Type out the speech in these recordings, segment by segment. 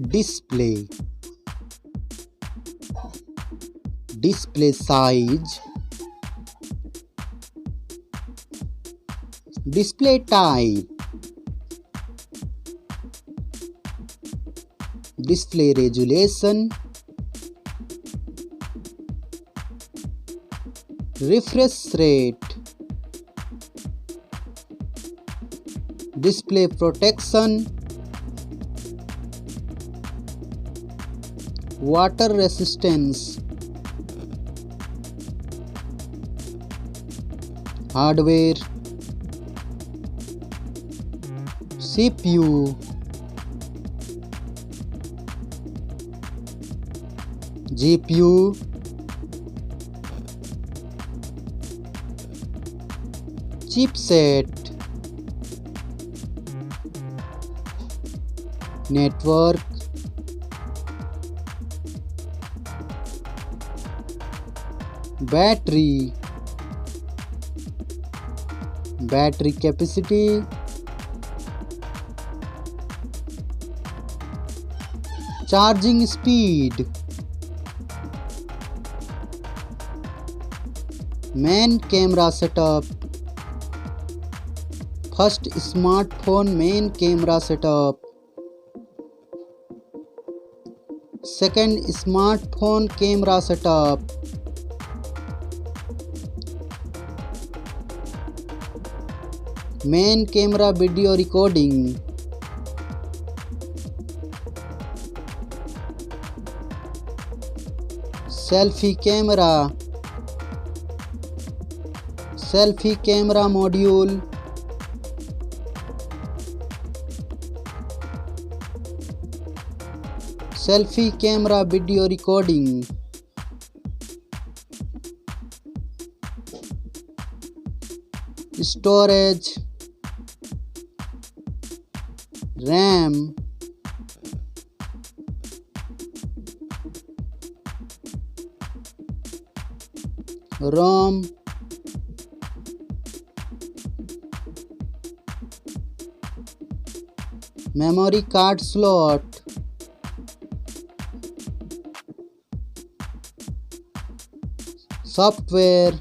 display, display size, display type, display resolution, refresh rate, display protection, water resistance, hardware, CPU, GPU, chipset, network, battery, battery capacity, charging speed, main camera setup, first smartphone main camera setup, second smartphone camera setup, main camera video recording, selfie camera, selfie camera module, selfie camera video recording, storage, RAM, ROM, memory card slot, software,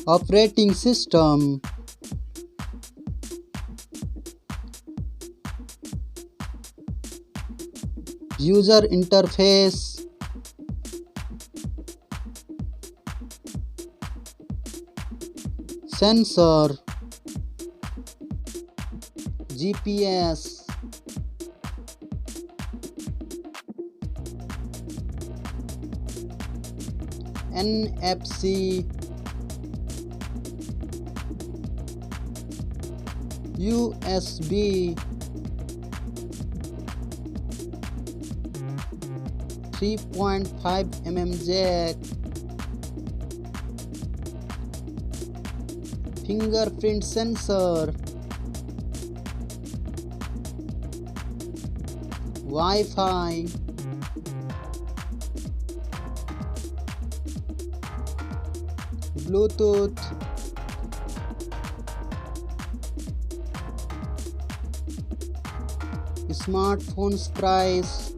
operating system, user interface, sensor, GPS, NFC, USB, 3.5 mm jack, fingerprint sensor, Wi-Fi, Bluetooth, smartphones price,